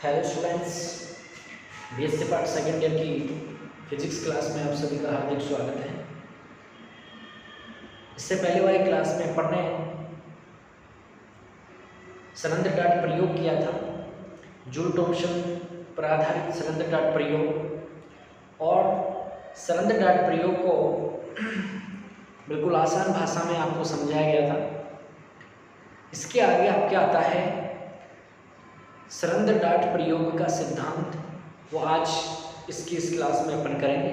Hello students, BSc part second year की physics class में आप सभी का हार्दिक स्वागत है। इससे पहले वाली क्लास में पढ़ने सलंद्र डाट प्रयोग किया था, जूल थॉम्सन पर आधारित सलंद्र डाट प्रयोग। और सलंद्र डाट प्रयोग को बिल्कुल आसान भाषा में आपको समझाया गया था। इसके आगे आपके आता है सलंद्र डाट प्रयोग का सिद्धांत, वो आज इसकी इस क्लास में अपन करेंगे।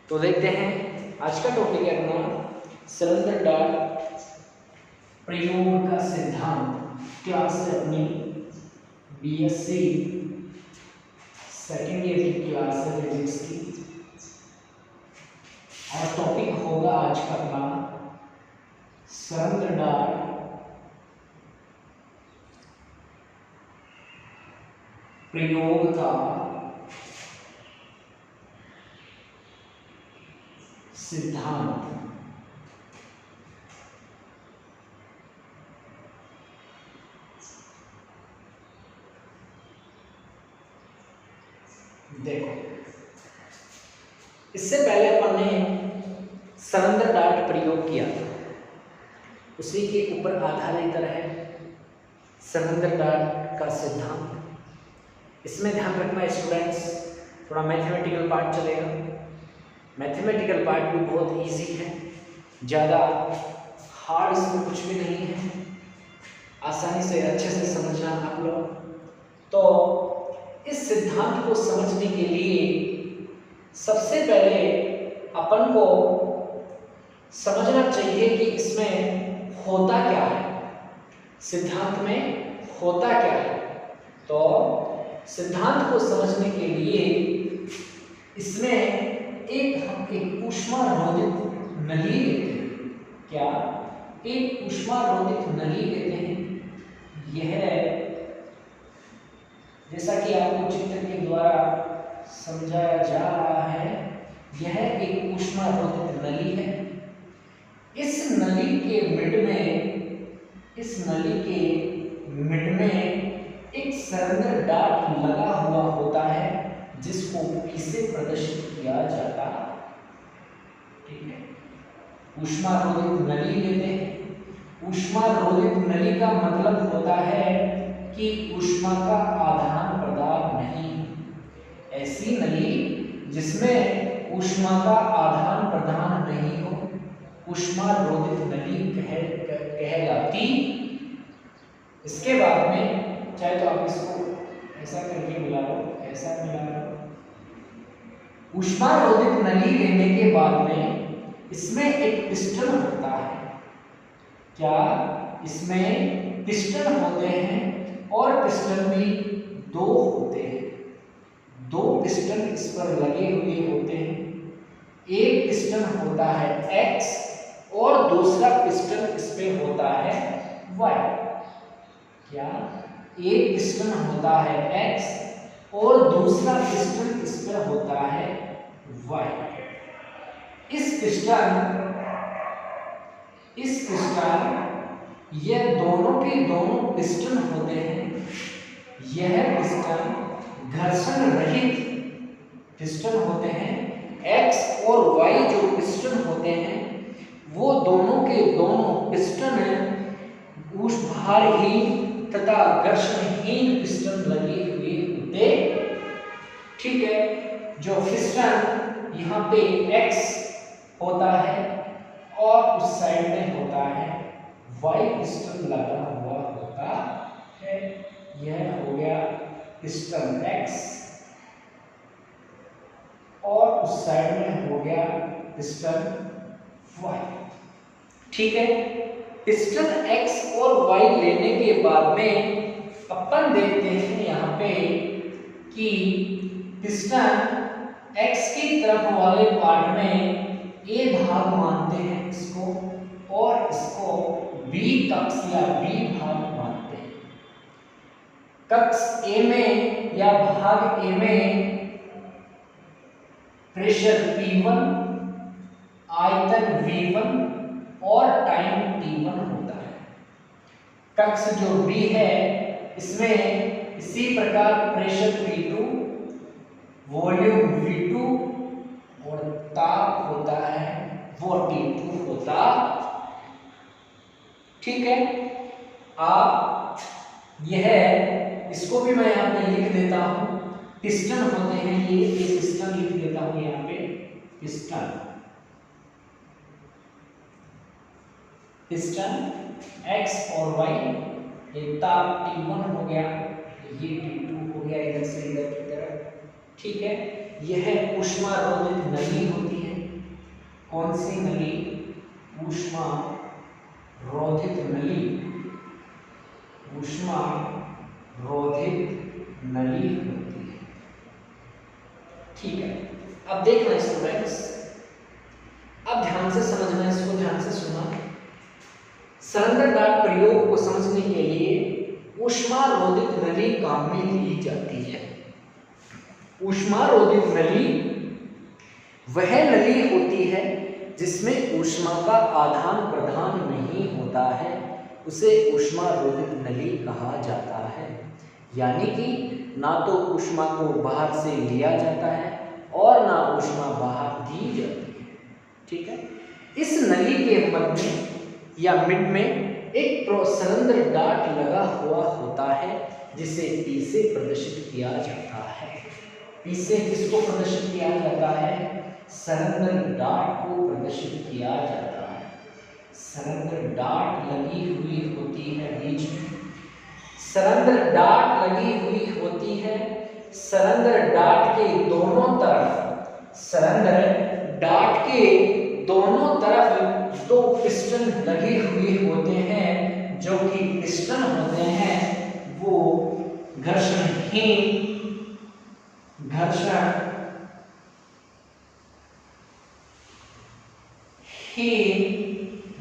तो देखते हैं, आज का टॉपिक है अपना सलंद्र डाट प्रयोग का सिद्धांत। क्लास है अपनी बीएससी सेकेंड ईयर की क्लास है फिजिक्स की, और टॉपिक होगा आज का अपना सलंद्र डाट प्रयोग का सिद्धांत। देखो, इससे पहले अपन ने सलंद्र डाट प्रयोग किया था, उसी के ऊपर आधारित है सलंद्र डाट का सिद्धांत। इसमें ध्यान रखना स्टूडेंट्स, थोड़ा मैथमेटिकल पार्ट चलेगा। मैथमेटिकल पार्ट भी बहुत इजी है, ज़्यादा हार्ड इसमें कुछ भी नहीं है, आसानी से अच्छे से समझना आप लोग। तो इस सिद्धांत को समझने के लिए सबसे पहले अपन को समझना चाहिए कि इसमें होता क्या है, सिद्धांत में होता क्या है। तो सिद्धांत को समझने के लिए इसमें एक ऊष्मारोधित नली लेते हैं। क्या? एक ऊष्मारोधित नली लेते हैं। यह जैसा कि आपको चित्र के द्वारा समझाया जा रहा है, यह एक ऊष्मारोधित नली है। इस नली के मिड में एक सलंद्र डाट लगा हुआ होता है, जिसको P से प्रदर्शित किया जाता है। ठीक है, ऊष्मारोधित नली लेते हैं। ऊष्मारोधित नली का मतलब होता है कि ऊष्मा का आदान प्रदान नहीं। ऐसी नली जिसमें ऊष्मा का आदान प्रदान नहीं हो, ऊष्मारोधित नली कहलाती। इसके बाद में चाहे तो आप इसको ऐसा करके मिला लो, ऐसा मिला लो। ऊष्मारोधित नली लेने के बाद में इसमें एक पिस्टन होता है। क्या? इसमें पिस्टन होते हैं, और पिस्टन भी दो होते हैं। दो पिस्टन इस पर लगे हुए होते हैं। एक पिस्टन होता है X और दूसरा पिस्टन इस पे होता है Y। क्या? एक पिस्टन होता है X और दूसरा पिस्टन इस पे होता है Y। इस पिस्टन यह दोनों के दोनों पिस्टन होते हैं। यह पिस्टन घर्षण रहित पिस्टन होते हैं। X और Y जो पिस्टन होते हैं, वो दोनों के दोनों पिस्टन ऊष्माहीन तथा घर्षणहीन पिस्टन लगे हुए होते। ठीक है, जो पिस्टन यहाँ पे X होता है और उस साइड में होता है Y पिस्टन लगा हुआ होता है। यह हो गया पिस्टन X और उस साइड में हो गया पिस्टन Y। ठीक है, पिस्टन X और Y लेने के बाद में अपन देखते हैं यहाँ पे कि पिस्टन X की तरफ वाले पार्ट में A भाग मानते हैं इसको, और इसको B कक्ष या B भाग मानते हैं। कक्ष A में या भाग A में प्रेशर P1, आयतन V1 और टाइम T1 होता है। कक्ष जो B है, इसमें इस इसी प्रकार प्रेशर P2, वॉल्यूम V2 और ताप होता है वो T2 होता। ठीक है, आप यह इसको भी मैं यहाँ पे लिख देता हूं, पिस्टन होते हैं ये पिस्टन लिख देता हूं यहाँ पे, पिस्टन X और Y, ये ताप T1 हो गया, ये T2 हो गया इधर से इधर की तरफ। ठीक है, यह ऊष्मा रोधित नली होती है। कौन सी नली? ऊष्मा रोधित नली, ऊष्मा रोधित नली होती है। ठीक है, अब देखना स्टूडेंट्स, अब ध्यान से समझना, इसको ध्यान से सुना। सरेंडर डार्ट प्रयोग को समझने के लिए ऊष्मा रोधित नली काम में ली जाती है। ऊष्मा रोधित नली वह नली होती है जिसमें ऊष्मा का आदान प्रदान नहीं होता है, उसे ऊष्मा रोधित नली कहा जाता है। यानी कि ना तो ऊष्मा को बाहर से लिया जाता है और ना ऊष्मा बाहर दी जाती है। ठीक है, इस नली के मध्य या मिड में एक सरेंडर डार्ट लगा हुआ होता है जिसे P से प्रदर्शित किया जाता है। P से किसको प्रदर्शित किया जाता है? सरेंडर डार्ट को प्रदर्शित किया जाता है। सरेंडर डार्ट लगी हुई होती है बीच में, सरेंडर डार्ट लगी हुई होती है। सरेंडर डार्ट के दोनों तरफ, सरेंडर डार्ट के दोनों तरफ दो पिस्टन लगे हुए होते हैं, जो कि पिस्टन होते हैं वो घर्षणहीन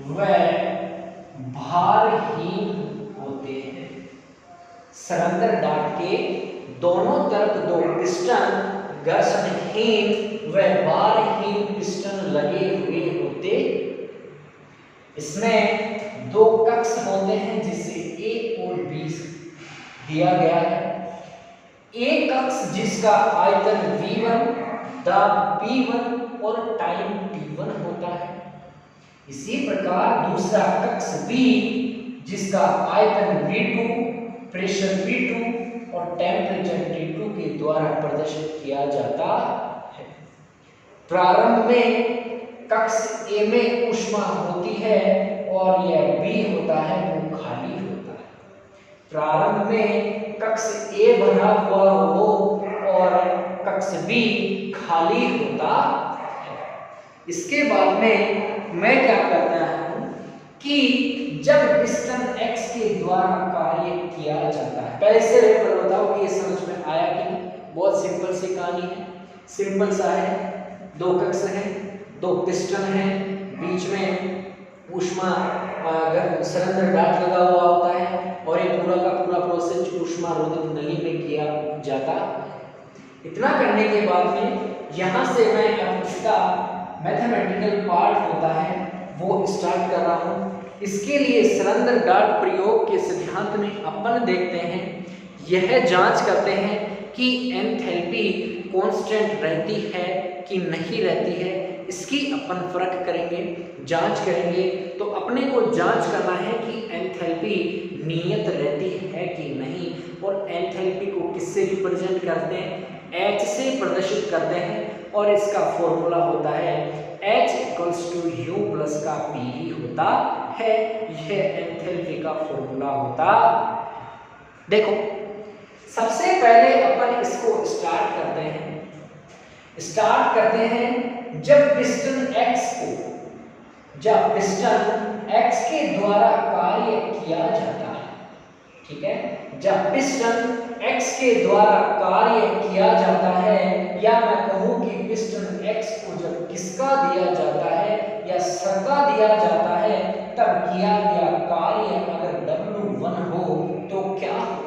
व भारहीन होते हैं। सरेंडर डार्ट के दोनों तरफ दो पिस्टन घर्षणहीन व भारहीन पिस्टन लगे हुए होते। इसमें दो कक्ष होते हैं जिसे A और B दिया गया है। एक कक्ष जिसका आयतन V1, दाब P1 और टाइम T1 होता है। इसी प्रकार दूसरा कक्ष B जिसका आयतन V2, प्रेशर P2 और टेम्परेचर T2 के द्वारा प्रदर्शित किया जाता है। प्रारंभ में कक्ष A में ऊष्मा होती है और यह B होता है वो खाली होता है। प्रारंभ में कक्ष A भरा हुआ हो और कक्ष B खाली होता है। इसके बाद में मैं क्या करता हूं कि जब पिस्टन X के द्वारा कार्य किया जाता है, पहले से पर बताओ कि ये समझ में आया कि नहीं? बहुत सिंपल सी कहानी है, सिंपल सा है। दो कक्ष हैं, दो पिस्टन हैं, बीच में ऊष्मा सरेंडर डार्ट लगा हुआ होता है और ये पूरा का पूरा प्रोसेस ऊष्मा रोधित नली में किया जाता है। इतना करने के बाद में यहाँ से मैं अब इसका मैथमेटिकल पार्ट होता है वो स्टार्ट कर रहा हूँ। इसके लिए सरेंडर डार्ट प्रयोग के सिद्धांत में अपन देखते हैं, यह जांच करते हैं कि एंथैल्पी कांस्टेंट रहती है कि नहीं रहती है। इसकी अपन फर्क करेंगे, जांच करेंगे। तो अपने को जांच करना है कि एंथैल्पी नियत रहती है कि नहीं, और एंथैल्पी को किससे रिप्रेजेंट करते हैं? H से प्रदर्शित करते हैं और इसका फॉर्मूला होता है H = U प्लस का PV होता है। यह एंथैल्पी का फॉर्मूला होता। देखो सबसे पहले अपन इसको स्टार्ट करते हैं जब पिस्टन X के द्वारा कार्य किया जाता है। ठीक है, जब पिस्टन X के द्वारा कार्य किया जाता है, या मैं कहूं कि पिस्टन X को जब किसका दिया जाता है या सरका दिया जाता है, तब किया गया कार्य अगर W1 हो तो क्या हो?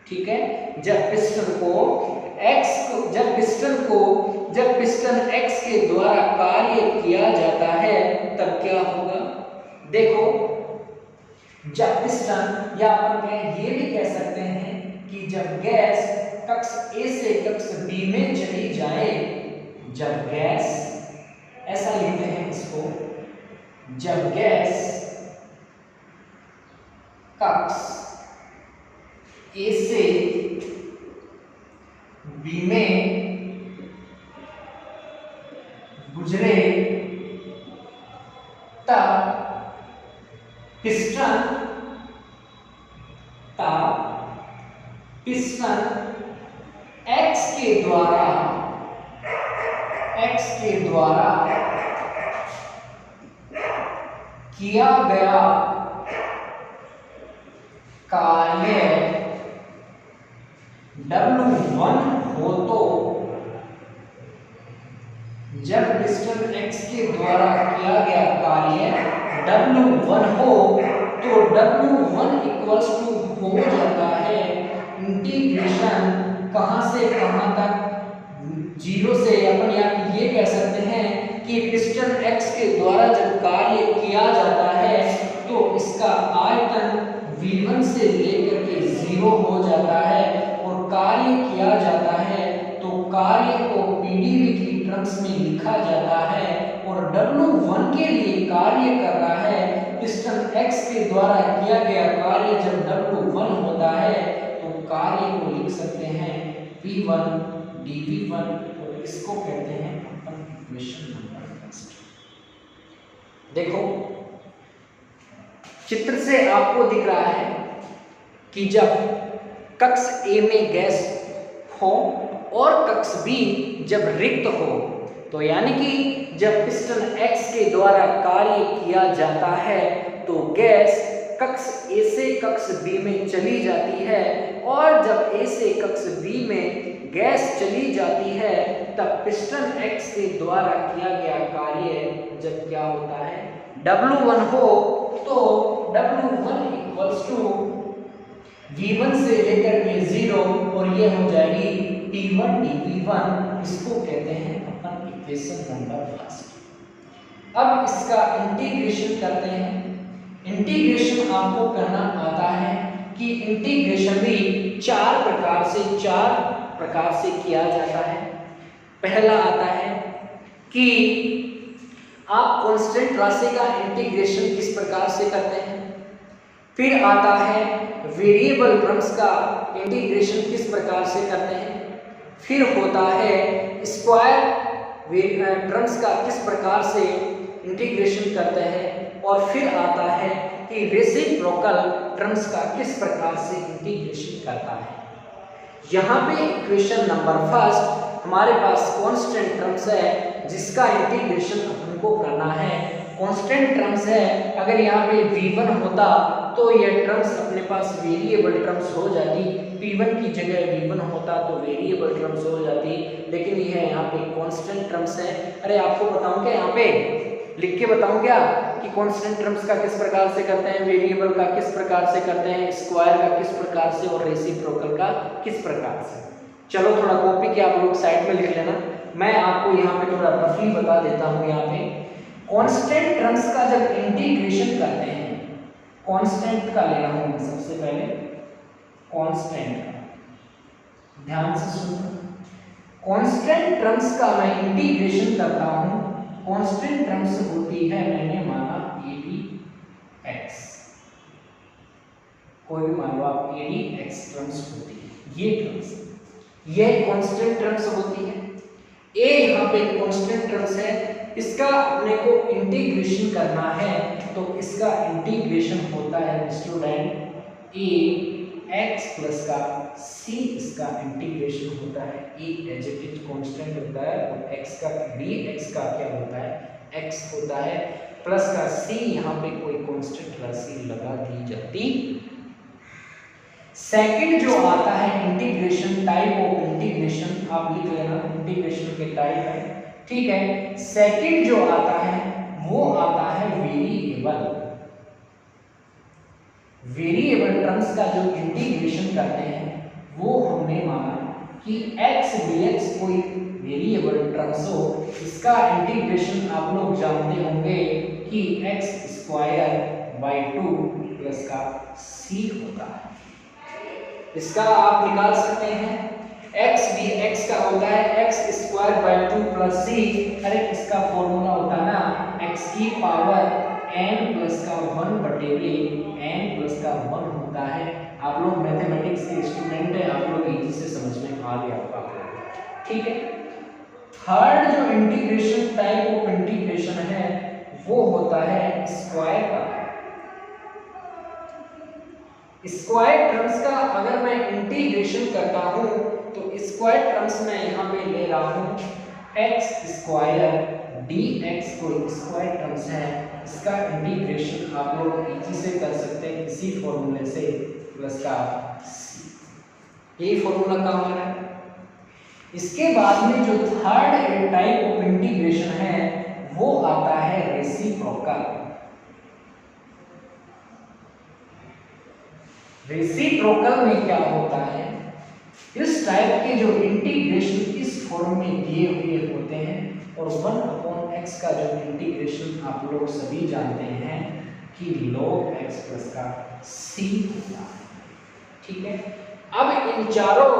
ठीक है, जब पिस्टन X के द्वारा कार्य किया जाता है तब क्या होगा? देखो जब पिस्टन, या अपन ये भी कह सकते हैं कि जब जब गैस कक्ष ए से बी में गुजरे तब पिस्टन एक्स के द्वारा किया गया कार्य W1 हो तो, जब पिस्टन x के द्वारा किया गया कार्य W1 हो तो W1 इक्वल्स टू हो जाता है इंटीग्रेशन कहां से कहां तक, 0 से अपन यहाँ ये कह सकते हैं कि पिस्टन x के द्वारा जब कार्य किया जाता है तो इसका आयतन V1 से लेकर के 0 हो जाता है, और कार्य किया जाता है तो कार्य को PdV की टर्म्स में लिखा जाता है, और W1 के लिए कार्य कर रहा है पिस्टन x के द्वारा किया गया कार्य जब W1 होता है तो कार्य को लिख सकते हैं P1 dV1, और इसको कहते हैं अपन इक्वेशन नंबर फर्स्ट। देखो चित्र से आपको दिख रहा है कि जब कक्ष ए में गैस हो और कक्ष बी जब रिक्त हो, तो यानी कि जब पिस्टन x के द्वारा कार्य किया जाता है तो गैस कक्ष ए से कक्ष बी में चली जाती है, और जब ए से कक्ष बी में गैस चली जाती है तब पिस्टन x के द्वारा किया गया कार्य जब क्या होता है W1 हो तो W1 इक्वल्स टू V1 से लेकर के 0, और ये हो जाएगी P1 dV1, इसको कहते हैं अपन इक्वेशन नंबर फर्स्ट। अब इसका इंटीग्रेशन करते हैं। इंटीग्रेशन आपको करना आता है कि इंटीग्रेशन भी चार प्रकार से किया जाता है। पहला आता है कि आप कांस्टेंट राशि का इंटीग्रेशन किस प्रकार से करते हैं, फिर आता है वेरिएबल टर्म्स का इंटीग्रेशन किस प्रकार से करते हैं, फिर होता है स्क्वायर टर्म्स का किस प्रकार से इंटीग्रेशन करते हैं, और फिर आता है कि रेसिप्रोकल टर्म्स का किस प्रकार से इंटीग्रेशन करता है। यहाँ पे इक्वेशन नंबर फर्स्ट हमारे पास कांस्टेंट टर्म्स है जिसका इंटीग्रेशन हमको करना है। कांस्टेंट टर्म्स है, अगर यहाँ पे V1 होता तो ये टर्म्स अपने पास वेरिएबल टर्म्स हो जाती, P1 की जगह V1 होता तो वेरिएबल टर्म्स हो जाती, लेकिन यह यहाँ पे कांस्टेंट टर्म्स है। अरे आपको बताऊं क्या, यहाँ पे लिख के बताऊं क्या कि कांस्टेंट टर्म्स का किस प्रकार से करते हैं, वेरिएबल का किस प्रकार से करते हैं, स्क्वायर का किस प्रकार से, और रेसिप्रोकल का किस प्रकार से। चलो थोड़ा कॉपी के आप लोग साइड में लिख लेना, मैं आपको यहाँ पे थोड़ा रफली बता देता हूँ। यहाँ पे कांस्टेंट टर्म्स का जब इंटीग्रेशन करते हैं, कांस्टेंट का ले रहा हूँ मैं सबसे पहले, कांस्टेंट का ध्यान से सुनो। कांस्टेंट टर्म्स का मैं इंटीग्रेशन करता हूँ, कांस्टेंट टर्म्स होती है, मैंने माना ADX, कोई भी मान लो आप ADX टर्म्स होती है, ये टर्म्स, ये कांस्टेंट टर्म्स होती है। A यहाँ पे कांस्टेंट टर्म्स है, इसका अपने को इंटीग्रेशन करना है तो इसका इंटीग्रेशन होता है स्टूडेंट AX प्लस का C, इसका इंटीग्रेशन होता है A as it is constant होता है, और X का dx का क्या होता है X होता है, प्लस का C यहाँ पे कोई कांस्टेंट राशि लगा दी जाती। सेकंड जो आता है इंटीग्रेशन, टाइप ऑफ इंटीग्रेशन आप लिख लेना, इंटीग्रेशन के टाइप है, ठीक है। सेकंड जो आता है वो आता है वेरिएबल, वेरिएबल टर्म्स का जो इंटीग्रेशन करते हैं वो हमने माना कि x dx कोई वेरिएबल टर्म्स हो, इसका इंटीग्रेशन आप लोग जानते होंगे कि x स्क्वायर बाई 2 प्लस का c होता है। इसका आप निकाल सकते हैं, x dx का होता है x square by 2 plus c, अरे इसका फॉर्मूला होता है ना x की पावर n प्लस का 1/n प्लस का 1 होता है। आप लोग मैथमेटिक्स के स्टूडेंट हैं, आप लोग इजी से समझ में आ गया होगा आप लोगों को, ठीक है। थर्ड जो इंटीग्रेशन टाइप ऑफ इंटीग्रेशन है वो होता है स्क्वायर का। स्क्वायर टर्म्स का अगर मैं इंटीग्रेशन करता हूं तो स्क्वायर टर्म्स में यहां पे ले रहा हूं x स्क्वायर dx को स्क्वायर टर्म्स है, इसका इंटीग्रेशन आप लोग इजी से कर सकते हैं इसी फॉर्मूले से, प्लस का यही फॉर्मूला काम आ रहा है। इसके बाद में जो थर्ड टाइप ऑफ इंटीग्रेशन है वो आता है रेसिप्रोकल। रेसिप्रोकल में क्या होता है, इस टाइप के जो इंटीग्रेशन इस फॉर्म में दिए हुए होते हैं और 1/x का जो इंटीग्रेशन आप लोग सभी जानते हैं कि log x प्लस का c होता है, ठीक है। अब इन चारों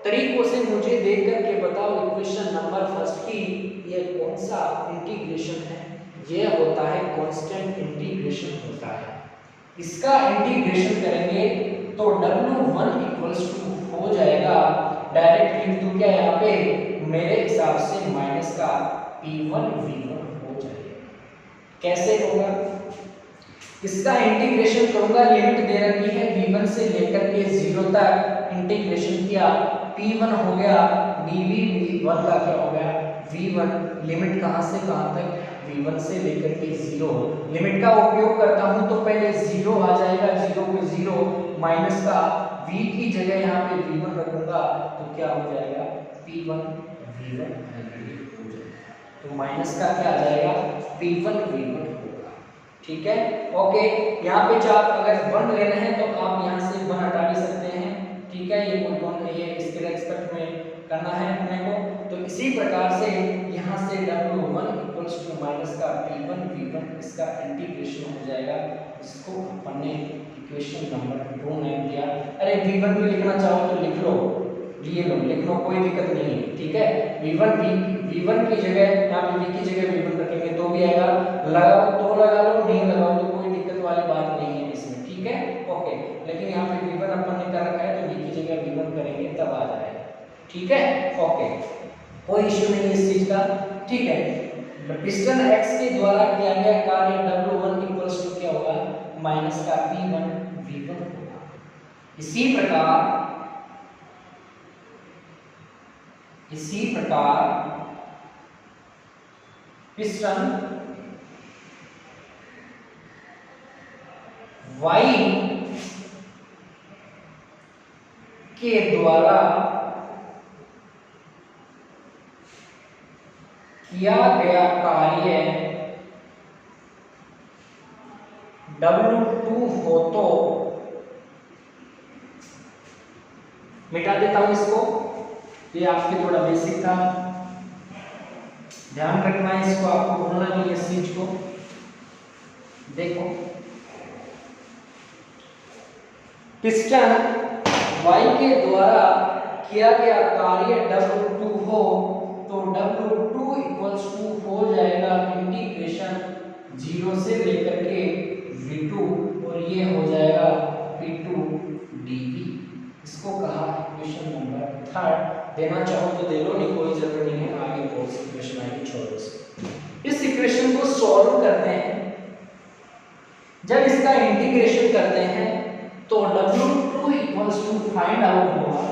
तरीकों से मुझे देख करके बताओ इक्वेशन नंबर फर्स्ट की ये कौन सा इंटीग्रेशन है। ये होता है कांस्टेंट इंटीग्रेशन होता है। इसका इंटीग्रेशन करेंगे तो w1 हो जाएगा, डायरेक्ट लिख दूं क्या यहाँ पे, मेरे हिसाब से माइनस का p1 v1 हो जाएगा। कैसे होगा, इसका इंटीग्रेशन करूंगा, लिमिट दे रखी है v1 से लेकर के 0 तक, इंटीग्रेशन किया p1 हो गया, dv v1 का क्या हो गया v1, लिमिट कहां से कहां तक v1 से लेकर के 0, लिमिट का उपयोग करता हूं तो पहले 0 आ जाएगा, 0 को 0 माइनस का v की जगह यहां पे v1 रखूंगा तो क्या हो जाएगा p1 v1 हो जाएगा, तो माइनस का क्या आ जाएगा p1 v1 होगा, ठीक है। ओके, यहाँ पे चाप अगर 1 लेना है तो आप यहाँ से 1 हटा भी सकते हैं, ठीक है। ये कोई कौन है, ये इसके रेस्पेक्ट में करना है अपने को, तो इसी प्रकार से यहाँ से w1 इक्वल्स टू माइनस का p1 v1 इसका इंटीग्रेशन हो जाएगा। इसको अपन ने इक्वेशन नंबर 2 नेम दिया। अरे v1 भी लिखना चाहो तो लिख लो, ये लो लिख लो, कोई दिक्कत नहीं है, ठीक है। v1 की जगह यहाँ पे v की जगह v1 रखेंगे तो भी आएगा, लगाओ तो लगा लो, नहीं लगाओ तो कोई दिक्कत वाली बात नहीं है इसमें, ठीक है। ओके, लेकिन यहाँ पे v1 अपन ने कर रखा है तो v की जगह v1 करेंगे तब आ जाएगा, ठीक है। ओके, कोई इश्यू नहीं इस चीज का, ठीक है। पिस्टन x के द्वारा किया गया कार्य w1 इक्वल्स टू क्या होगा माइनस का p1 v1 होगा। इसी प्रकार पिस्टन y के द्वारा किया गया कार्य W2 हो तो, मिटा देता हूं इसको, ये आपके थोड़ा बेसिक था, ध्यान रखना है इसको, आपको भूलना नहीं है इस चीज को। देखो पिस्टन y के द्वारा किया गया कार्य W2 हो तो W2 इक्वल्स टू हो जाएगा इंटीग्रेशन 0 से लेकर के v2 और ये हो जाएगा p2 dv। इसको कहा इक्वेशन नंबर 3। देना चाहो तो दे लो, नहीं कोई जरूरत नहीं है, आगे कौन सी इक्वेशन आएगी छोड़ो इसको। इस इक्वेशन को सॉल्व करते हैं, जब इसका इंटीग्रेशन करते हैं तो W2 equals to find out होगा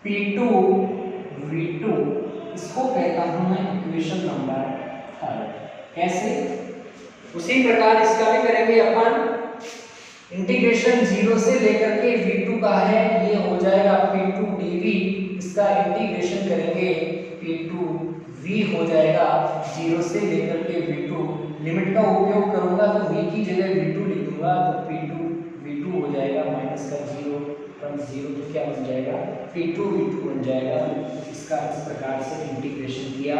P2 V2, इसको कहता हूं मैं इक्वेशन नंबर 3। कैसे, उसी प्रकार इसका भी करेंगे अपन, इंटीग्रेशन 0 से लेकर के v2 का है, ये हो जाएगा p2 dv, इसका इंटीग्रेशन करेंगे p2 v हो जाएगा 0 से लेकर के v2, लिमिट का उपयोग करूंगा तो v की जगह v2 लिख दूंगा तो p2 v2 हो जाएगा माइनस का 0 फ्रॉम 0 तो क्या बन जाएगा p2 v2 बन जाएगा। इसका इस प्रकार से इंटीग्रेशन किया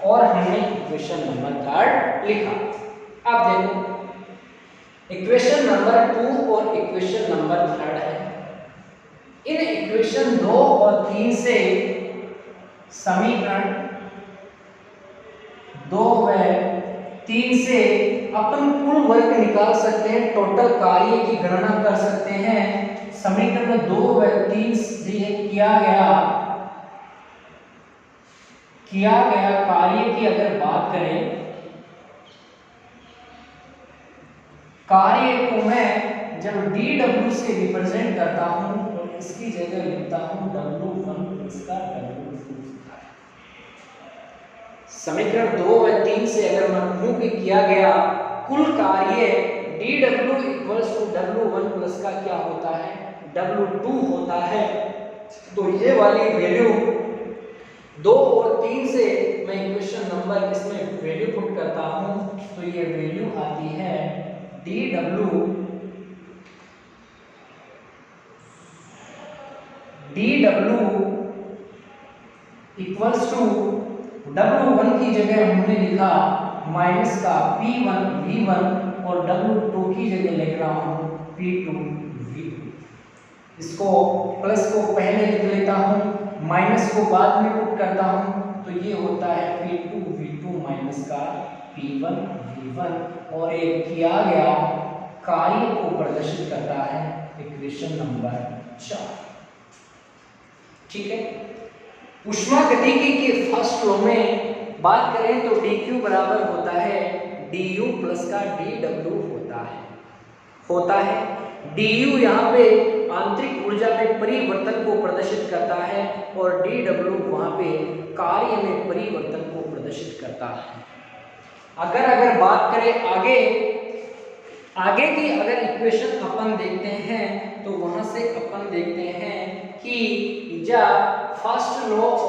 और हमने इक्वेशन नंबर 3 लिखा। अब देखो इक्वेशन नंबर 2 और इक्वेशन नंबर 3 है, इन इक्वेशन 2 और 3 से समीकरण 2 व 3 से अपन कुल वर्क निकाल सकते हैं, टोटल कार्य की गणना कर सकते हैं। समीकरण 2 व 3 से किया गया कार्य की अगर बात करें, कार्य को मैं जब dw से रिप्रेजेंट करता हूं और इसकी जगह लिखता हूं w1 इसका w2। समीकरण 2 व 3 से अगर मैं कहूं कि किया गया कुल कार्य dw equals to w1 plus का क्या होता है, w2 होता है, तो ये वाली वैल्यू 2 और 3 से मैं इक्वेशन नंबर इसमें वैल्यू पुट करता हूं, तो ये वैल्यू आती है dw इक्वल्स टू w1 की जगह हमने लिखा माइनस का p1 v1 और w2 की जगह लिख रहा हूं p2 v2। इसको प्लस को पहले लिख लेता हूं, माइनस को बाद में पुट करता हूं, तो ये होता है p2 v2 माइनस का p1 v1 और एक किया गया कार्य को प्रदर्शित करता है इक्वेशन नंबर 4। ठीक है। ऊष्मागतिकी के फर्स्ट लॉ में बात करें तो dq बराबर होता है du प्लस का dw होता है। du यहाँ पे आंतरिक ऊर्जा में परिवर्तन को प्रदर्शित करता है और dw वहाँ पे कार्य में परिवर्तन को प्रदर्शित करता है। अगर बात करें आगे की अगर इक्वेशन अपन देखते हैं तो वहां से अपन देखते हैं कि जब फर्स्ट लॉ ऑफ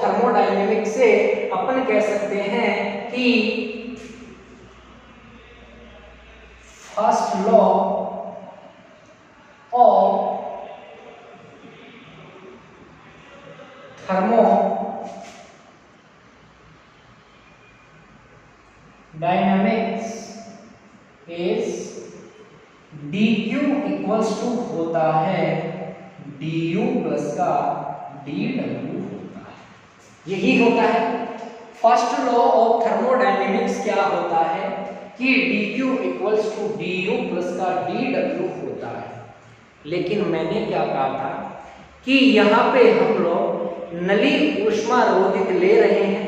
थर्मोडायनेमिक्स से अपन कह सकते हैं कि first law of thermodynamics is dq equals to होता है du प्लस का dw होता है। यही होता है फर्स्ट लॉ ऑफ थर्मोडायनेमिक्स। क्या होता है कि dq equals to du plus का dw होता है। लेकिन मैंने क्या कहा था कि यहाँ पे हम लोग नली ऊष्मा रोधित ले रहे हैं,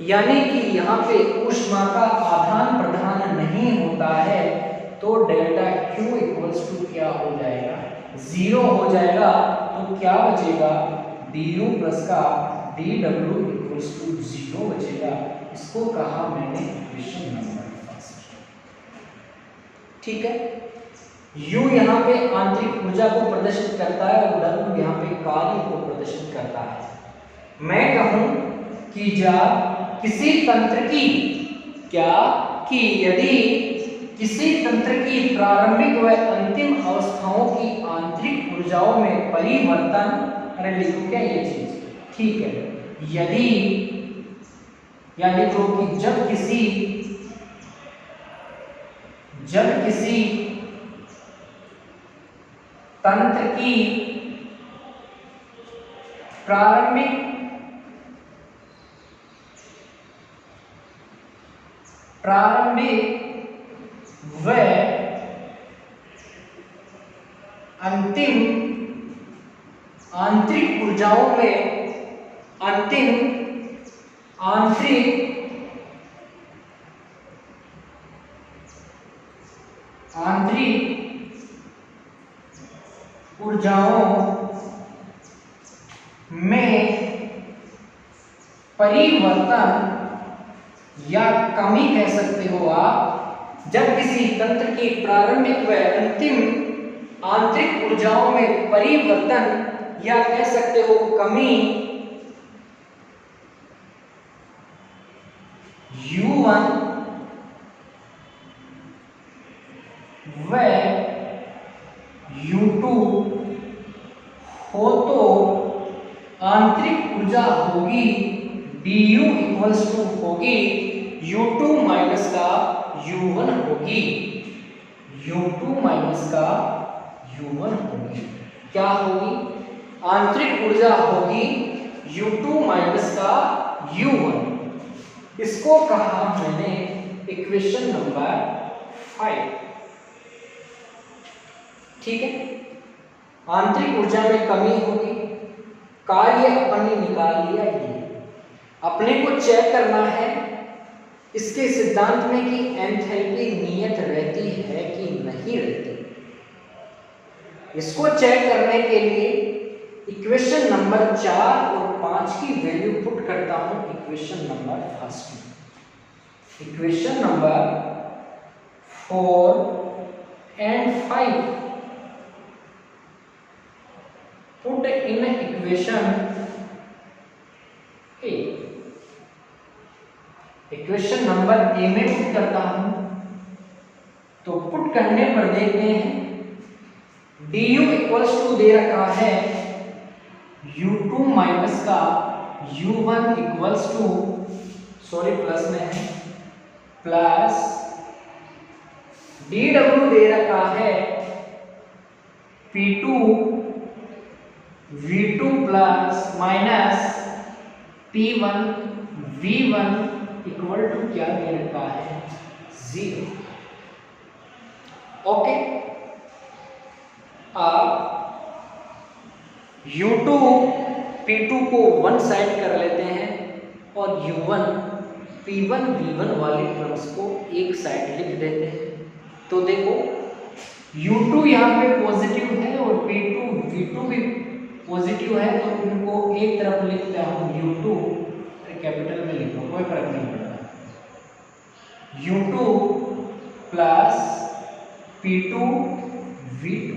यानी कि यहाँ पे ऊष्मा का आदान प्रदान नहीं होता है, तो डेल्टा Q इक्वल्स टू क्या हो जाएगा, 0 हो जाएगा। तो क्या बचेगा, du प्लस का dw इक्वल्स टू 0 बचेगा। इसको कहा मैंने इक्वेशन नंबर 1। ठीक है। U यहाँ पे आंतरिक ऊर्जा को प्रदर्शित करता है और W यहाँ पे कार्य को प्रदर्शित करता है। मैं कहूं कि जब किसी तंत्र की यदि किसी तंत्र की प्रारंभिक व अंतिम अवस्थाओं की आंतरिक ऊर्जाओं में परिवर्तन, अरे लिखो क्या ये चीज, ठीक है, यदि या लिखो कि जब किसी तंत्र की प्रारंभिक व अंतिम आंतरिक ऊर्जाओं में परिवर्तन या कमी कह सकते हो आप। जब किसी तंत्र की प्रारंभिक व अंतिम आंतरिक ऊर्जाओं में परिवर्तन या कह सकते हो कमी, U1 व U2 हो तो आंतरिक ऊर्जा होगी du इक्वल्स टू होगी U2 माइनस का U1 होगी, U2 माइनस का U1 होगी। क्या होगी, आंतरिक ऊर्जा होगी U2 माइनस का U1, इसको कहा मैंने इक्वेशन नंबर 5। ठीक है, आंतरिक ऊर्जा में कमी होगी, कार्य अपन ने निकाल लिया। ये अपने को चेक करना है इसके सिद्धांत में कि एंथैल्पी नियत रहती है कि नहीं रहती। इसको चेक करने के लिए इक्वेशन नंबर 4 और 5 की वैल्यू पुट करता हूं इक्वेशन नंबर 1 में। Equation number 4 and 5 put in equation A. Equation number A में पुट करता हूं, तो पुट करने पर देखते हैं du इक्वल्स टू दे रखा है u2 माइनस का u1 equals to, sorry plus में है, प्लस dw दे रखा है p2 v2 plus minus p1 v1 equal to क्या दे रखा है 0। ओके, अब u2 p2 को वन साइड कर लेते हैं और u1 p1 v1 वाले टर्म्स को एक साइड लिख देते हैं। तो देखो u2 यहाँ पे पॉजिटिव है और p2 v2 भी पॉजिटिव है, तो इनको एक तरफ लिखता हूँ u2, कैपिटल में लिखो कोई फर्क नहीं पड़ता, u2 plus p2 v2,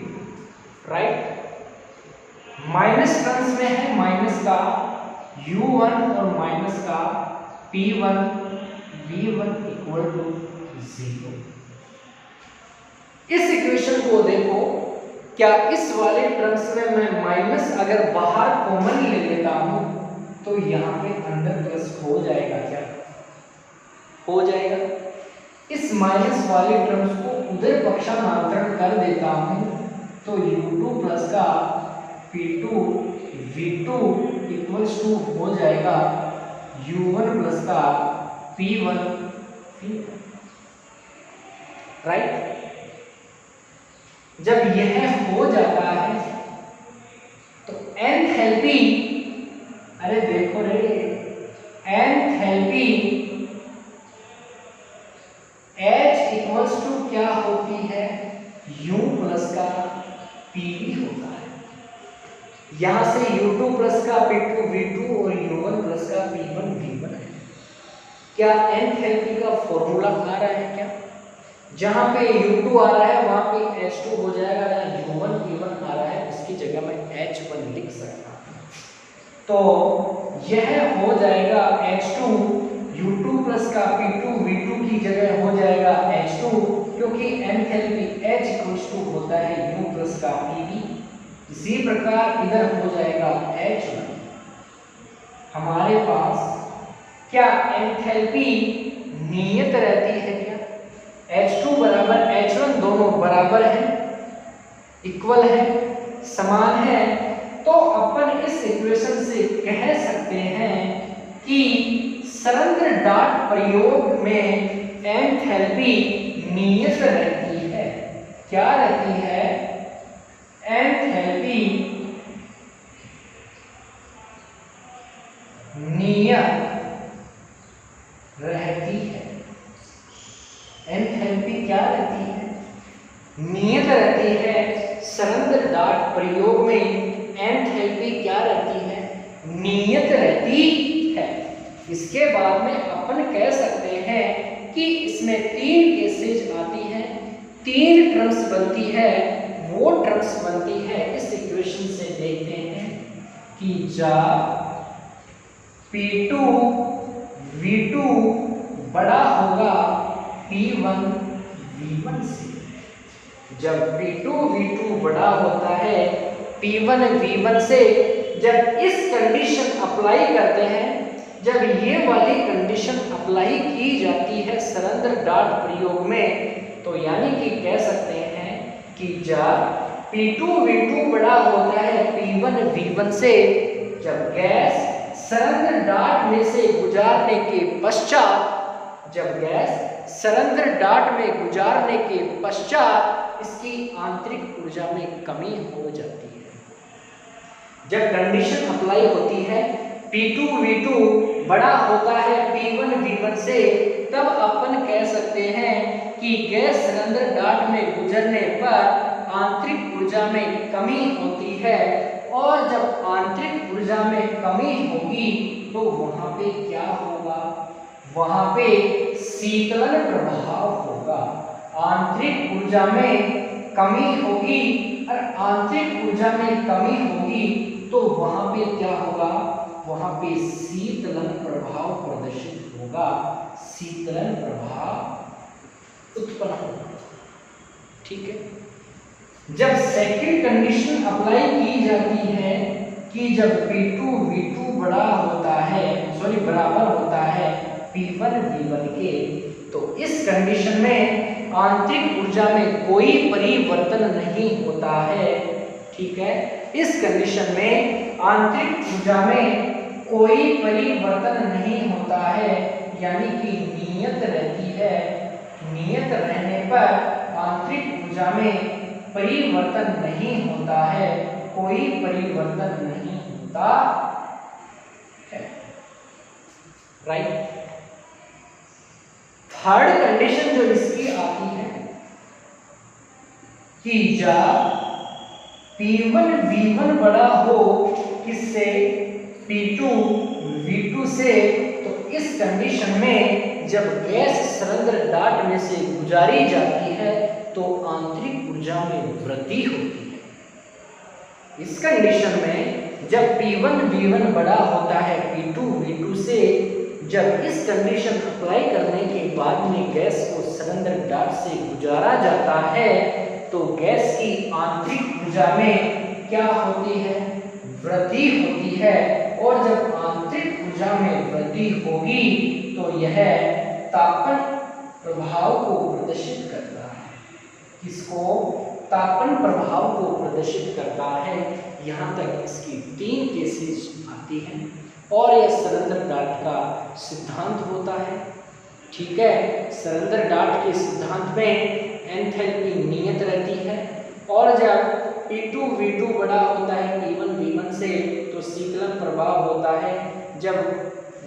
right. Minus terms में है माइनस का u1 और माइनस का p1 v1 इक्वल टू 0। इस इक्वेशन को देखो, क्या इस वाले टर्म्स में मैं माइनस अगर बाहर कॉमन ले लेता हूं तो यहां पे अंदर प्लस हो जाएगा, क्या हो जाएगा। इस माइनस वाले टर्म्स को उधर पक्षांतरण कर देता हूं तो u2 प्लस का p2 v2 इक्वल्स टू हो जाएगा u1 प्लस का p1 v1, राइट। जब यह हो जाता है तो एंथैल्पी, अरे देखो रे, एंथैल्पी H इक्वल्स टू क्या होती है U प्लस का PV होता है। यहां से U2 प्लस का P2 V2 और U1 प्लस का P1 V1 है। क्या एंथैल्पी का फॉर्मूला आ रहा है क्या? जहां पे U2 आ रहा है वहां पे H2 हो जाएगा, जहां U1 P1 आ रहा है उसकी जगह मैं H1 लिख सकता हूं। तो यह हो जाएगा H2, U2 प्लस का P2 V2 की जगह हो जाएगा H2, क्योंकि एंथैल्पी H इक्वल्स टू होता है U प्लस का PV। इसी प्रकार इधर हो जाएगा H1। हमारे पास क्या एंथैल्पी नियत रहती है क्या? H2 बराबर H1 दोनों बराबर हैं, इक्वल है, समान है, तो अपन इस इक्वेशन से कह सकते हैं कि सरंध्र डाट प्रयोग में एंथैल्पी नियत रहती है। क्या रहती है? एंथैल्पी नियत रहती है। एंथैल्पी क्या रहती है? नियत रहती है। सरंध्र डाट प्रयोग में एंथैल्पी क्या रहती है? नियत रहती है। इसके बाद में अपन कह सकते हैं कि इसमें 3 केसेज आती हैं, 3 टर्म्स बनती है। वो टर्म्स बनती है इस इक्वेशन से देखते हैं कि जब P2 V2 बड़ा होगा P1 V1 से। जब P2 V2 बड़ा होता है P1 V1 से, जब इस कंडीशन अप्लाई करते हैं, जब ये वाली कंडीशन अप्लाई की जाती है सरंध्र डाट प्रयोग में, तो यानी कि कह सकते हैं कि जब P2 V2 बड़ा होता है P1 V1 से, जब गैस सरंध्र डाट में से गुजारने के पश्चात, जब गैस सरंध्र डाट में गुजारने के पश्चात इसकी आंतरिक ऊर्जा में कमी हो जाती है। जब कंडीशन अप्लाई होती है P2 V2 बड़ा होता है P1 V1 से, तब अपन कह सकते हैं कि गैस सरंध्र डाट में गुजरने पर आंतरिक ऊर्जा में कमी होती है, और जब आंतरिक ऊर्जा में कमी होगी तो वहां पे क्या होगा, वहां पे शीतलन प्रभाव होगा। आंतरिक ऊर्जा में कमी होगी और आंतरिक ऊर्जा में कमी होगी तो वहां पे क्या होगा, वहां पे शीतलन प्रभाव प्रदर्शित होगा, शीतलन प्रभाव उत्पन्न होगा। ठीक है। जब सेकंड कंडीशन अप्लाई की जाती है कि जब P2 V2 बड़ा होता है, बराबर होता है P1 V1 के, तो इस कंडीशन में आंतरिक ऊर्जा में कोई परिवर्तन नहीं होता है। ठीक है। इस कंडीशन में आंतरिक ऊर्जा में कोई परिवर्तन नहीं होता है, यानी कि नियत रहती है। नियत रहने पर आंतरिक ऊर्जा में परिवर्तन नहीं होता है, कोई परिवर्तन नहीं होता है। राइट। थर्ड कंडीशन जो इसकी आती है कि जब P1 V1 बड़ा हो किससे, P2 V2 से, तो इस कंडीशन में जब गैस सरंध्र डाट में से गुजारी जाती है तो आंतरिक ऊर्जा में वृद्धि होती है। इस कंडीशन में जब P1 V1 बड़ा होता है P2 V2 से, जब इस कंडीशन अप्लाई करने के बाद में गैस को सरंध्र डाट से गुजारा जाता है तो गैस की आंतरिक ऊर्जा में क्या होती है, वृद्धि होती है। और जब आंतरिक ऊर्जा में वृद्धि होगी तो यह तापन प्रभाव को प्रदर्शित करता है। किसको, तापन प्रभाव को प्रदर्शित करता है। यहाँ तक इसकी 3 केसेस आती हैं और यह सरंध्र डाट का सिद्धांत होता है। ठीक है। सरंध्र डाट के सिद्धांत में एंथैल्पी नियत रहती है, और जब P2 V2 बड़ा होता है P1 V1 से तो शीतलन प्रभाव होता है। जब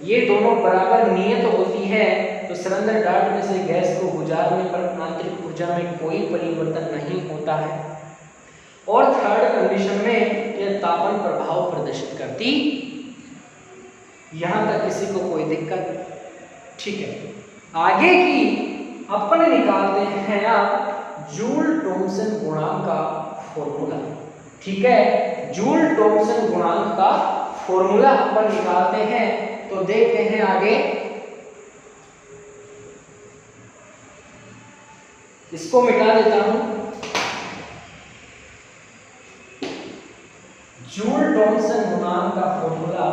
ये दोनों बराबर नियत होती है तो सरंध्र डाट में से गैस को गुजारने पर आंतरिक ऊर्जा में कोई परिवर्तन नहीं होता है। और थर्ड कंडीशन में यह तापन प्रभाव प्रदर्शित करती। यहां तक किसी को कोई दिक्कत? ठीक है। आगे की अपन निकालते हैं आप जूल थॉमसन गुणांक का फॉर्मूला। ठीक है। जूल थॉमसन गुणांक का फॉर्मूला अपन निकालते हैं, तो देखते हैं आगे। इसको मिटा देता हूं। जूल थॉमसन गुणांक का फॉर्मूला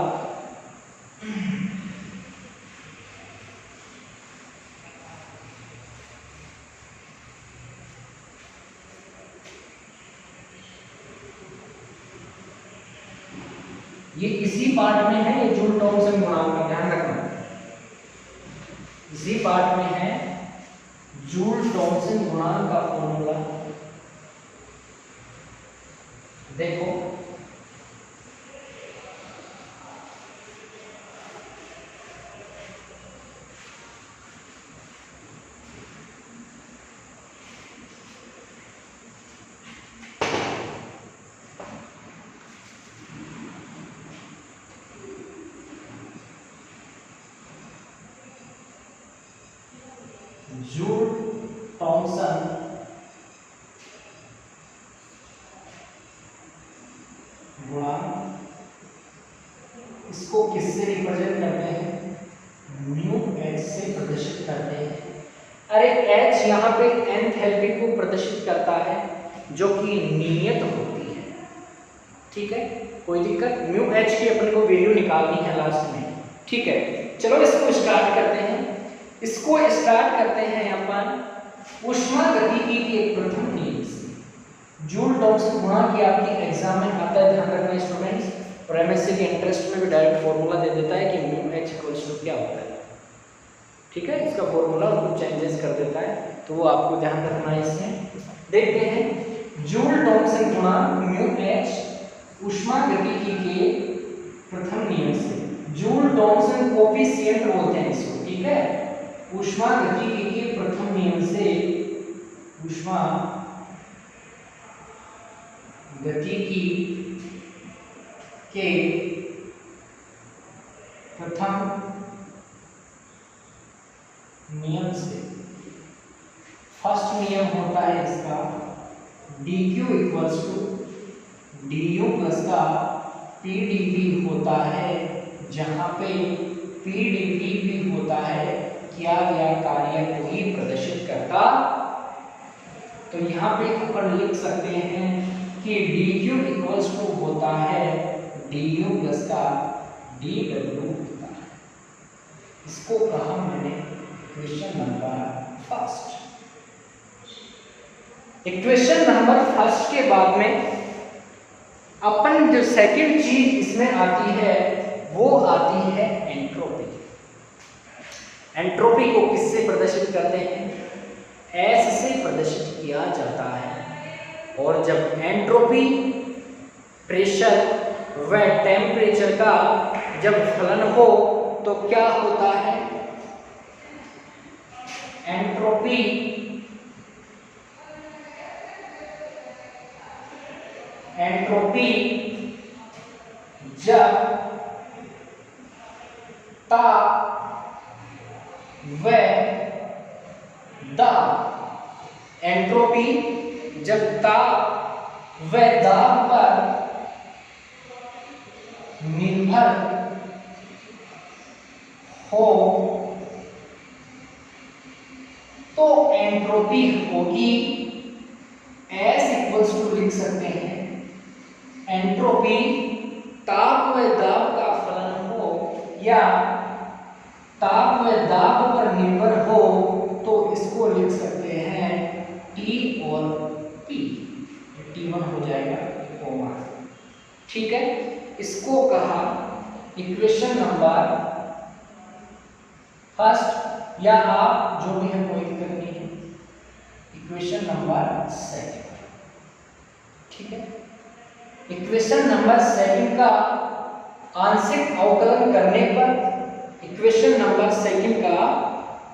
ये इसी पार्ट में है, ये जूल थॉमसन गुणांक का ध्यान रखना, इसी पार्ट में है जूल थॉमसन गुणांक का फॉर्मूला। देखो जूल थॉमसन गुणांक, इसको किससे रिप्रेजेंट करते हैं, म्यू एच से प्रदर्शित करते हैं। अरे एच यहाँ पे एंथैल्पी को प्रदर्शित करता है जो कि नियत होती है। ठीक है, कोई दिक्कत? म्यू एच की अपन को वैल्यू निकालनी है लास्ट में। ठीक है, चलो इसको स्टार्ट करते हैं। इसको स्टार्ट करते हैं अपन ऊष्मागतिकी के प्रथम नियम से। जूल थॉमसन गुणांक की आपकी एग्जाम में आता है, ध्यान रखना स्टूडेंट्स। और एमएससी के इंटरेस्ट में भी डायरेक्ट फॉर्मूला दे देता है कि म्यू एच इक्वल्स टू क्या होता है। ठीक है, इसका फॉर्मूला कुछ चेंजेस कर देता है, तो वो आपको ध्यान रखना है। इसमें देखते हैं जूल थॉमसन गुणांक म्यू एच ऊष्मागतिकी के प्रथम नियम से। जूल थॉमसन कोफिशिएंट बोलते हैं इसको। ठीक है, ऊष्मागतिकी के प्रथम नियम से ऊष्मागतिकी के प्रथम नियम से फर्स्ट नियम होता है इसका dq equals to du plus का pdv होता है, जहां पे pdv भी होता है किया गया कार्य को ही प्रदर्शित करता। तो यहाँ पे अपन लिख सकते हैं कि dq इक्वल्स टू होता है du प्लस का dw होता है। इसको कहा मैंने equation number first. Equation number first के बाद में अपन जो सेकंड चीज इसमें आती है वो आती है एंट्रोपी। एंट्रोपी को किससे प्रदर्शित करते हैं? एस से प्रदर्शित किया जाता है। और जब एंट्रोपी प्रेशर व टेम्परेचर का जब फलन हो तो क्या होता है? एंट्रोपी जब ताप व दाब, एंट्रोपी जब ताप व दाब पर निर्भर हो तो एंट्रोपी होगी एस इक्वल्स टू लिख सकते हैं एंट्रोपी ताप व दाब का फलन हो या ताप व दाब पर निर्भर हो तो इसको लिख सकते हैं T और P। T1 हो जाएगा कोमा। ठीक है, इसको कहा इक्वेशन नंबर फर्स्ट, या आप जो भी है कोई दिक्कत नहीं है, इक्वेशन नंबर सेकंड। ठीक है, इक्वेशन नंबर सेकंड का आंशिक अवकलन करने पर, इक्वेशन नंबर सेकंड का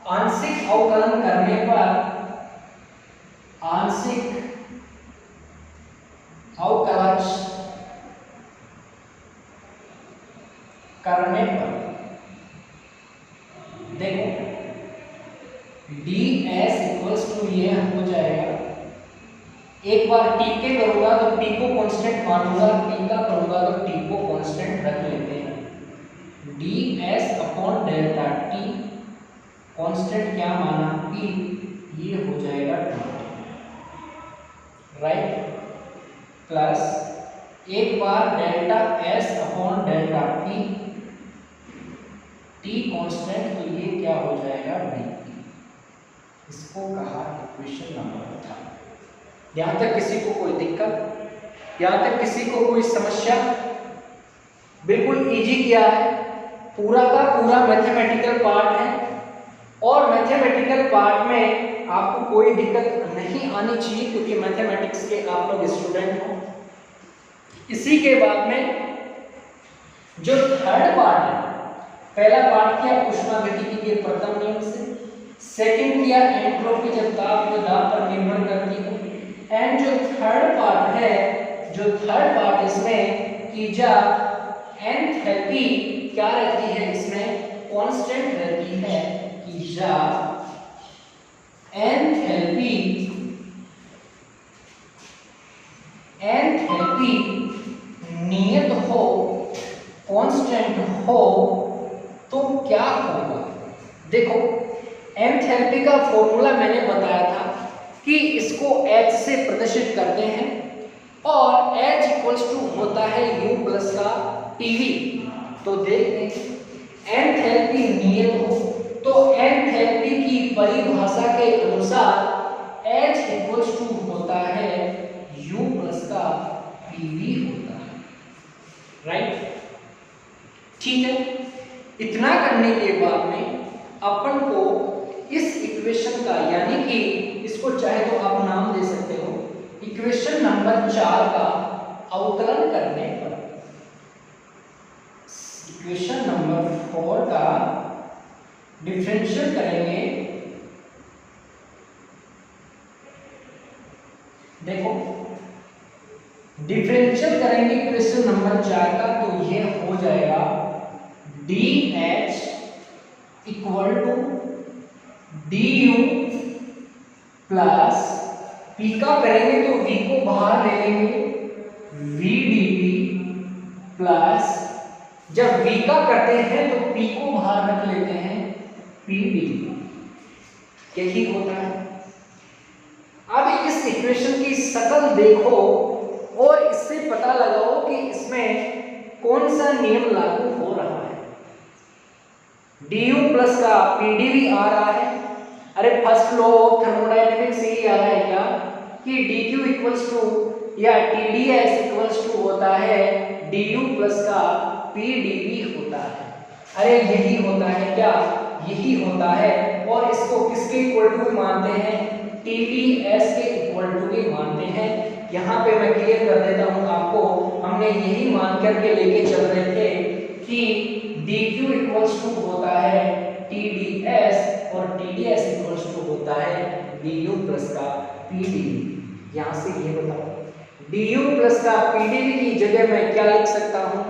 आंशिक अवकलन करने पर, आंशिक अवकलन करने पर देखो ds इक्वल्स टू ये हो जाएगा, एक बार t के करूंगा तो t को कांस्टेंट मानूंगा, t का करूंगा तो t को कांस्टेंट रख लेते हैं। ds upon delta t, constant क्या माना p, ये हो जाएगा 2, राइट, प्लस एक बार delta s upon delta p, t constant, तो ये क्या हो जाएगा dp। इसको कहा इक्वेशन नंबर 3। यहाँ तक किसी को कोई दिक्कत, यहाँ तक किसी को कोई समस्या? बिल्कुल इजी किया है, पूरा का पूरा मैथमेटिकल पार्ट है और मैथमेटिकल पार्ट में आपको कोई दिक्कत नहीं आनी चाहिए क्योंकि मैथमेटिक्स के आप लोग स्टूडेंट हो। इसी के बाद में जो थर्ड पार्ट है, पहला पार्ट किया ऊष्मागतिकी के प्रथम नियम से, सेकंड किया एंट्रोपी जब ताप व दाब पर निर्भर करती हो, एंड जो थर्ड पार्ट है, जो थर्ड पार्ट इसमें कि जब एंथैल्पी क्या रहती है, इसमें कांस्टेंट रहती है, कि जब एंथैल्पी नियत हो, कांस्टेंट हो तो क्या होगा? देखो एंथैल्पी का फॉर्मूला मैंने बताया था कि इसको H से प्रदर्शित करते हैं और H इक्वल्स टू होता है U प्लस का PV। तो देखते हैं एंथैल्पी नियत हो तो एंथैल्पी की परिभाषा के अनुसार H इक्वल्स टू होता है U प्लस का PV होता है, राइट। ठीक है, इतना करने के बाद में अपन को इस इक्वेशन का, यानी कि इसको चाहे तो आप नाम दे सकते हो इक्वेशन नंबर 4 का अवकलन करने पर, इक्वेशन नंबर 4 का डिफरेंशियल करेंगे। देखो डिफरेंशियल करेंगे इक्वेशन नंबर 4 का, तो ये हो जाएगा dh equal to du plus p का करेंगे तो v को बाहर ले लेंगे v dp प्लस, जब v का करते हैं तो p को बाहर रख लेते हैं p dp, यही होता है। अब इस इक्वेशन की शकल देखो और इससे पता लगाओ कि इसमें कौन सा नियम लागू हो रहा है। du प्लस का pdv आ रहा है, अरे फर्स्ट लॉ ऑफ थर्मोडायनेमिक्स से ही आ रहा है क्या कि dq इक्वल्स टू या tds इक्वल्स टू होता है du प्लस का pdv होता है। अरे यही होता है क्या, यही होता है। और इसको किसके इक्वल टू मानते हैं, TDS के इक्वल टू भी मानते हैं। यहाँ पे मैं क्लियर कर देता हूँ आपको, हमने यही मान करके लेके चल रहे थे कि DQ इक्वल्स टू होता है TDS और TDS इक्वल्स टू होता है DU प्लस का PDV। यहाँ से ये बताओ DU प्लस का PDV की जगह मैं क्या लिख सकता हूँ,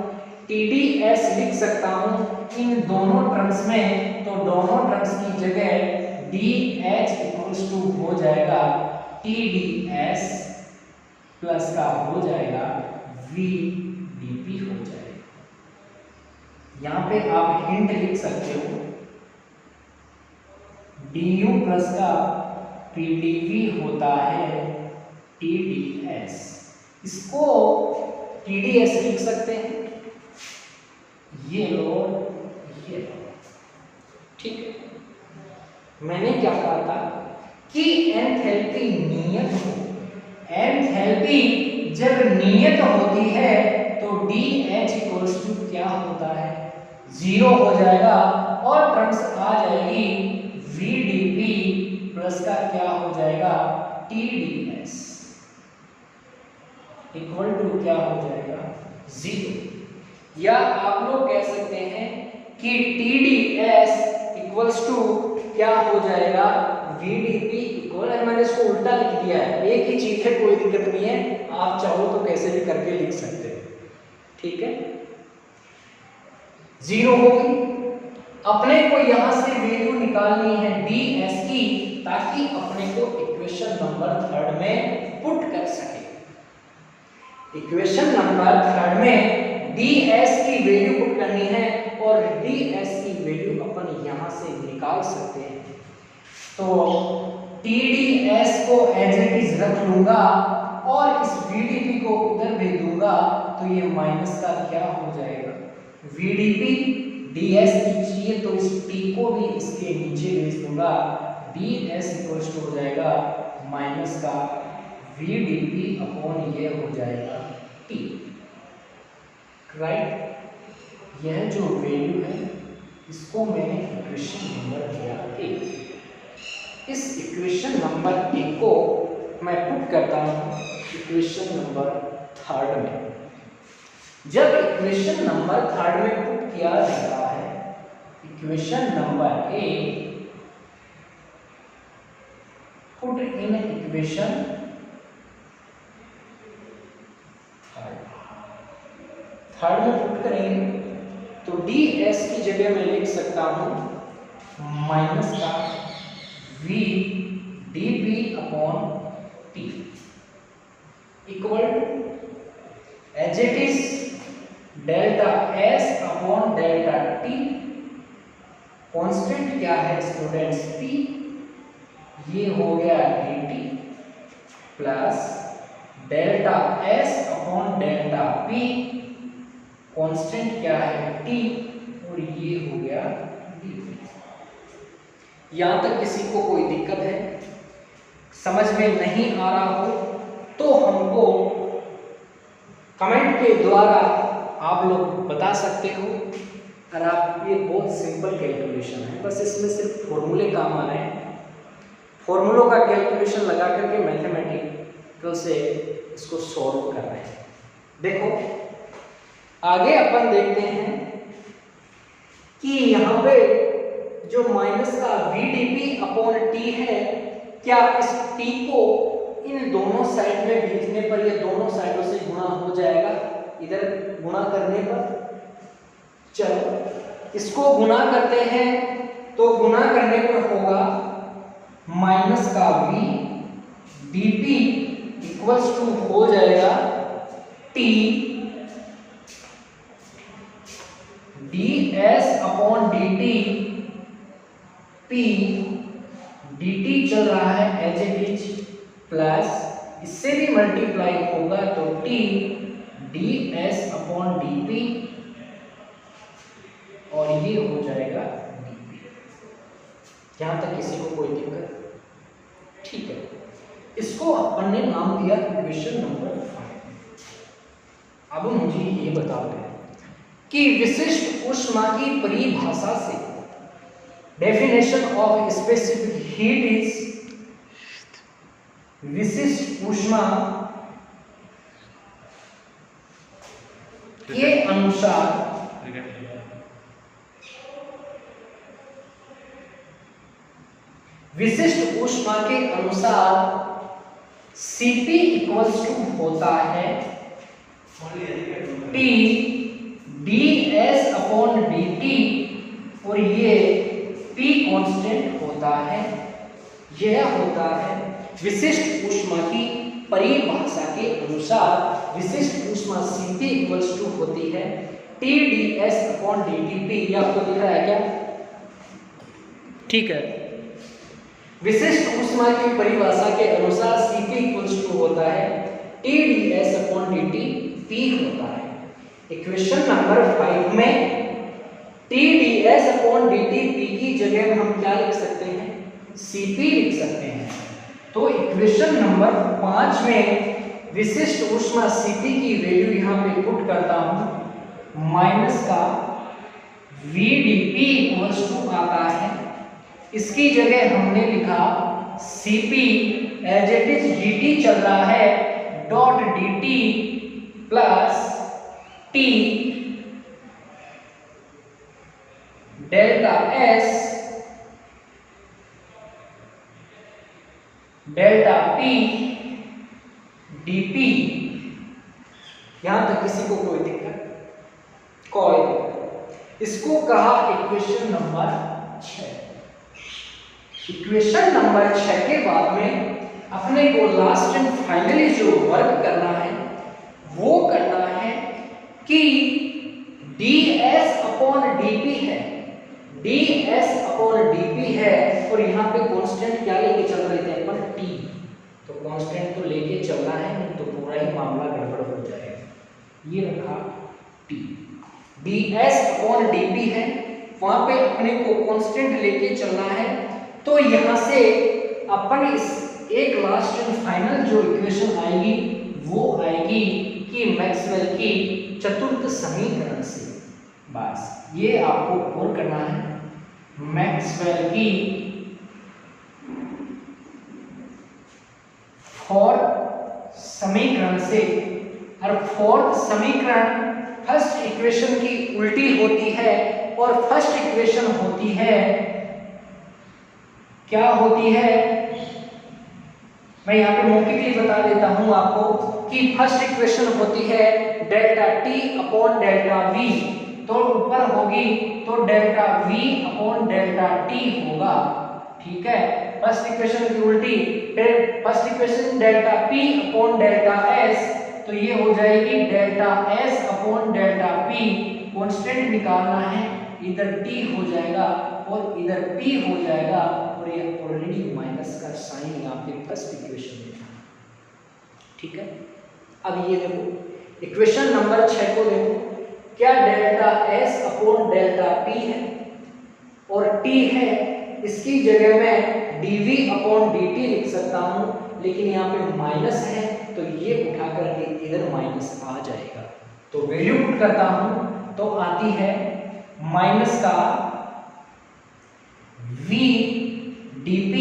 TDS लिख सकता हूँ इन दोनों टर्म्स में, तो दोनों टर्म्स की जगह DH इक्वल्स टू हो जाएगा TDS प्लस का हो जाएगा VDP हो जाएगा। यहाँ पे आप हिंट लिख सकते हो DU प्लस का PDV होता है TDS, इसको TDS लिख सकते हैं, ये लो ये लो, ठीक है। मैंने क्या कहा था कि एंथैल्पी नियत हो, एंथैल्पी जब नियत होती है तो DH इक्वल्स टू क्या होता है, 0 हो जाएगा और टर्म्स आ जाएगी VDP प्लस का क्या हो जाएगा TDS इक्वल टू क्या हो जाएगा 0। या आप लोग कह सकते हैं कि TDS इक्वल्स टू क्या हो जाएगा VDP इक्वल, मैंने इसको उल्टा लिख दिया है, एक ही चीज है, कोई दिक्कत नहीं है, आप चाहो तो कैसे भी करके लिख सकते हैं, ठीक है। 0 हो गई, अपने को यहां से वैल्यू निकालनी है DS की, ताकि अपने को इक्वेशन नंबर 3 में पुट कर सके। इक्वेशन नंबर 3 में DS की वैल्यू पुट करनी है और DS की वैल्यू अपन यहां से निकाल सकते हैं। तो TDS को एज इट इज रख लूंगा और इस VDP को उधर भेज दूंगा, तो ये माइनस का क्या हो जाएगा VDP, DS की चाहिए तो इस T को भी इसके नीचे भेज दूंगा, DS इक्वल्स टू हो जाएगा माइनस का VDP अपॉन ये हो जाएगा T, राइट। यह जो वैल्यू है इसको मैंने इक्वेशन नंबर दिया 1। इस इक्वेशन नंबर 1 को मैं पुट करता हूँ इक्वेशन नंबर 3 में। जब इक्वेशन नंबर 3 में पुट किया जाता है, equation number 1 put in equation 3 में पुट करेंगे तो DS की जगह मैं लिख सकता हूं माइनस का VDP upon T equal to as it is delta S upon delta T, constant क्या है स्टूडेंट्स P, ये हो गया dt plus delta S upon delta P, constant क्या है T और ये हो गया dt। यहां तक किसी को कोई दिक्कत है, समझ में नहीं आ रहा हो तो हमको कमेंट के द्वारा आप लोग बता सकते हो। और आप ये बहुत सिंपल कैलकुलेशन है, बस इसमें सिर्फ फॉर्मूले काम आ रहे हैं। फॉर्मूलों का कैलकुलेशन लगा करके मैथमेटिकल से इसको सॉल्व कर रहे हैं। देखो आगे अपन देखते हैं कि यहाँ पे जो माइनस का VdP/T है, क्या इस T को इन दोनों साइड में भेजने पर ये दोनों साइडों से गुणा हो जाएगा, इधर गुणा करने पर। चलो इसको गुणा करते हैं, तो गुणा करने पर होगा माइनस का VdP इक्वल्स टू हो जाएगा T ds/dt P dt चल रहा है एज इट इज, प्लस इससे भी मल्टीप्लाई होगा तो T ds/dP और ये हो जाएगा dP। यहां तक किसी को कोई दिक्कत? ठीक है, इसको अपन ने नाम दिया इक्वेशन नंबर 5। अब मुझे ये बता दें कि विशिष्ट ऊष्मा की परिभाषा से definition of specific heat is, विशिष्ट ऊष्मा के अनुसार विशिष्ट ऊष्मा के अनुसार Cp इक्वल्स टू होता है T ds/dt और ये P कांस्टेंट होता है। यह होता है विशिष्ट ऊष्मा की परिभाषा के अनुसार विशिष्ट ऊष्मा Cp इक्वल्स टू होती है T ds/dt। ये आपको दिख रहा है क्या? ठीक है, विशिष्ट ऊष्मा की परिभाषा के अनुसार Cp इक्वल्स टू होता है T ds/dt, P होता है। इक्वेशन नंबर 5 में T ds/dt P की जगह हम क्या लिख सकते हैं? Cp लिख सकते हैं। तो इक्वेशन नंबर 5 में विशिष्ट ऊष्मा Cp की वैल्यू यहाँ पे पुट करता हूँ, माइनस का VdP इक्वल्स टू आता है, इसकी जगह हमने लिखा Cp as it is dt चल रहा है dot dt plus T delta S delta P dP। यहां तक किसी को कोई दिक्कत? कोई। इसको कहा इक्वेशन नंबर 6। इक्वेशन नंबर 6 के बाद में अपने को लास्ट एंड फाइनली जो वर्क करना है वो करना है कि ds/dP है, ds/dP है और यहाँ पे कांस्टेंट क्या लेके चल रहे थे अपन? T। तो कांस्टेंट तो लेके चलना है, नहीं तो पूरा ही मामला गड़बड़ हो जाएगा। ये रखा T, ds/dP है, वहां पे अपने को कांस्टेंट लेके चलना है। तो यहाँ से अपन इस एक लास्ट एंड फाइनल जो इक्वेशन आएगी वो आएगी कि मैक्सवेल की चतुर्थ समीकरण से। बस ये आपको और करना है, मैक्सवेल की फोर्थ समीकरण से। और फोर्थ समीकरण फर्स्ट इक्वेशन की उल्टी होती है और फर्स्ट इक्वेशन होती है, क्या होती है? मैं यहाँ पे मौखिकली बता देता हूँ आपको कि फर्स्ट इक्वेशन होती है डेल्टा T/डेल्टा V, तो ऊपर होगी तो डेल्टा V/डेल्टा T होगा। ठीक है, फर्स्ट इक्वेशन की उल्टी, फर्स्ट इक्वेशन डेल्टा P/डेल्टा S, तो ये हो जाएगी डेल्टा S/डेल्टा P। कांस्टेंट निकालना है, इधर T हो जाएगा और इधर P हो जाएगा और ये ऑलरेडी माइनस का साइन यहाँ पे फर्स्ट इक्वेशन में था। ठीक है, अब ये देखो इक्वेशन नंबर 6 को देखो, क्या डेल्टा S/डेल्टा P है और T है, इसकी जगह मैं dV/dt लिख सकता हूँ, लेकिन यहाँ पे माइनस है तो ये उठा करके इधर माइनस आ जाएगा। तो वैल्यू पुट करता हूँ तो आती है माइनस का v dp,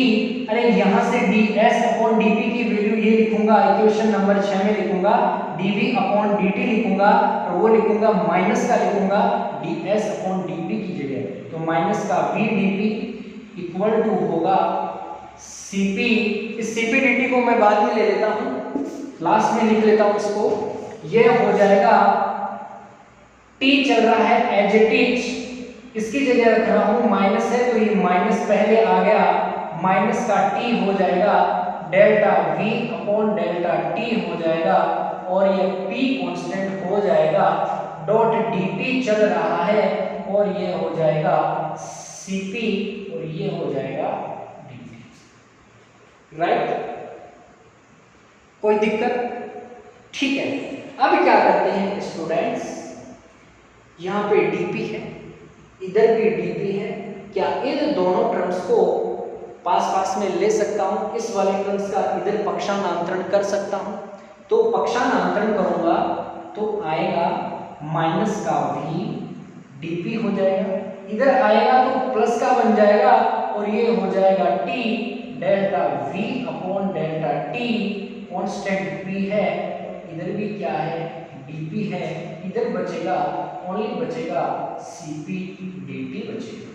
अरे यहां से ds अपॉन dp की वैल्यू ये लिखूंगा, इक्वेशन नंबर 6 में लिखूंगा dv अपॉन dt लिखूंगा, और वो लिखूंगा माइनस का लिखूंगा ds अपॉन dp की जगह, तो माइनस का v dp इक्वल टू होगा cp। इस cp dt को मैं बाद में ले लेता हूं, लास्ट में लिख लेता हूं इसको, ये हो जाएगा t चल रहा है एज इट इज, इसकी जगह रख रहा हूं माइनस है तो ये माइनस पहले आ गया, माइनस का t हो जाएगा delta v upon delta t हो जाएगा, और ये p कांस्टेंट हो जाएगा, डॉट dp चल रहा है और ये हो जाएगा cp और ये हो जाएगा dp। राइट, कोई दिक्कत? ठीक है, अब क्या करते हैं स्टूडेंट्स, यहाँ पे dp है, इधर भी dp है, क्या इन दोनों टर्म्स को पास पास में ले सकता हूँ, इस वाले टर्म्स का इधर पक्षांतरण कर सकता हूँ, तो पक्षांतरण करूंगा तो आएगा माइनस का v dp हो जाएगा, इधर आएगा तो प्लस का बन जाएगा और ये हो जाएगा t delta v upon delta t, constant p है, इधर भी क्या है dp है, इधर बचेगा ओनली बचेगा cp dt बचेगा।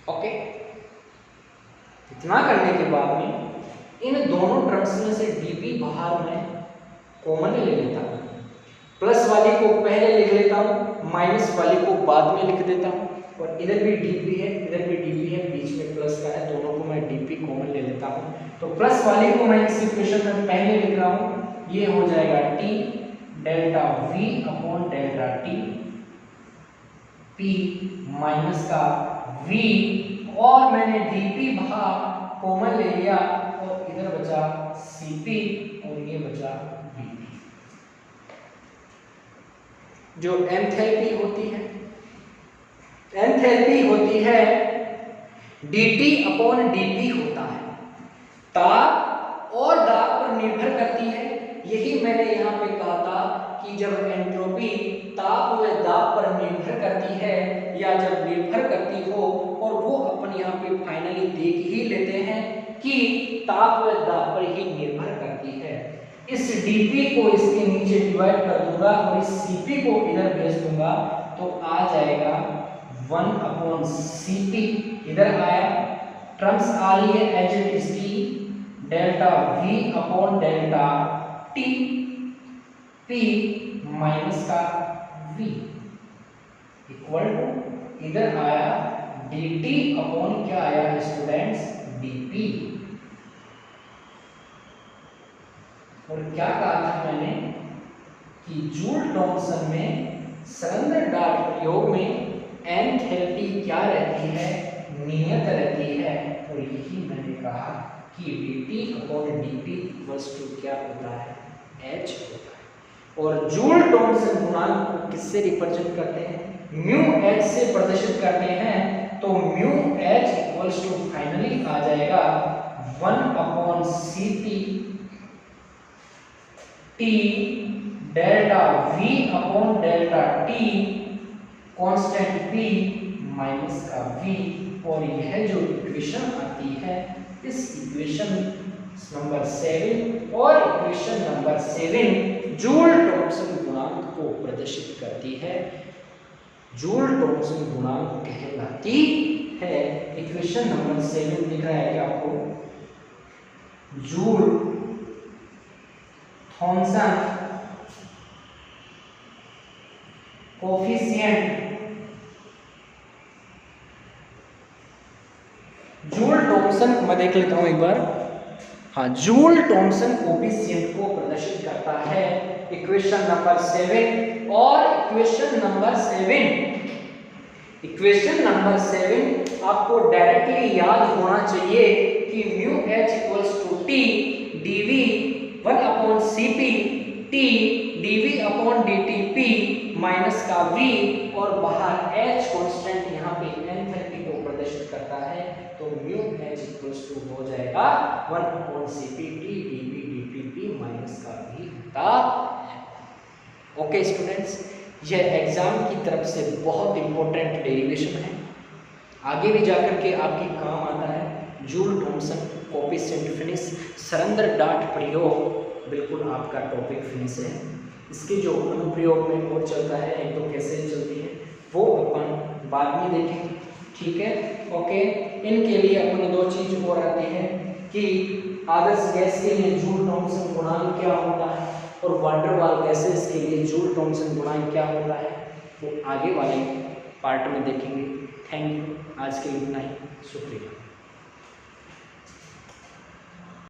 ओके, इतना करने के बाद में इन दोनों टर्म्स में से dp बाहर मैं कॉमन ले लेता हूं, प्लस वाली को पहले लिख लेता हूं, माइनस वाली को बाद में लिख देता हूं, और इधर भी dp है, इधर भी dp है, बीच में प्लस का है, दोनों को मैं dp कॉमन ले लेता हूं, तो प्लस वाली को मैं इस इक्वेशन में पहले लिख रहा हूं, ये हो जाएगा t delta v upon delta t, p minus का v, और मैंने dp बाहर कॉमन ले लिया और इधर बचा cp और ये बचा dp। जो एंथैल्पी होती है, एंथैल्पी होती है dt अपॉन dp होता है, ताप और दाब पर निर्भर करती है, यही मैंने यहाँ पे कहा था कि जब एंट्रोपी ताप व दाब पर निर्भर करती है या जब निर्भर करती हो, और वो अपन यहाँ पे फाइनली देख ही लेते हैं कि ताप व दाब पर ही निर्भर करती है। इस dp को इसके नीचे डिवाइड कर दूंगा और इस cp को इधर भेज दूंगा, तो आ जाएगा 1 अपॉन cp, इधर आया, टर्म्स आ रही है एज इट इज की delta v upon delta t, p minus का v इक्वल टू इधर आया dt अपॉन क्या आया स्टूडेंट्स dp, और क्या कहा था मैंने कि जूल थॉमसन में सरंदर डार्ट प्रयोग में एंथैल्पी क्या रहती है, नियत रहती है, और यही मैंने कहा कि dt upon dp equals to क्या होता है h होता है। और जूल थॉमसन गुणांक को किससे रिप्रेजेंट करते हैं, म्यू h से प्रदर्शित करते हैं, तो mu h equals to finally आ जाएगा 1 upon cp t delta v upon delta t, constant p minus का v, और यह जो इक्वेशन आती है, इस इक्वेशन नंबर 7 और इक्वेशन नंबर 7 जूल थॉमसन गुणांक को प्रदर्शित करती है, जूल थॉमसन गुणांक कहलाती है। इक्वेशन नंबर 7 दिख रहा है क्या आपको, Joule Thomson coefficient, Joule Thomson मैं देख लेता हूं एक बार, हाँ, जूल थॉमसन कोफिशिएंट को प्रदर्शित करता है इक्वेशन नंबर 7, और इक्वेशन नंबर 7 आपको डायरेक्टली याद होना चाहिए कि mu h equals to t dv 1 upon cp t dv upon dt p minus का v, और बाहर h कांस्टेंट यहाँ पे एंथैल्पी को प्रदर्शित करता है, तो म्यू h इक्वल्स टू हो जाएगा 1 upon cp t dv dt p minus का v होता है। ओके स्टूडेंट्स, यह एग्ज़ाम की तरफ से बहुत इम्पोर्टेंट डेरिवेशन है, आगे भी जाकर के आपके काम आता है। जूल थॉमसन कोएफिशिएंट फिनिश, सरंद्र डार्ट प्रयोग बिल्कुल आपका टॉपिक फिनिश है। इसके जो अनुप्रयोग में और चलता है, एक तो कैसे चलती है वो अपन बाद में देखेंगे, ठीक है। ओके, इनके लिए अपन दो चीज और आती है कि आदर्श गैस के लिए जूल थॉमसन गुणांक क्या होता है और वाटर वाल गैसेस के लिए जूल थॉमसन गुणांक क्या होता है, वो आगे वाले पार्ट में देखेंगे। थैंक यू, आज के लिए इतना ही, शुक्रिया।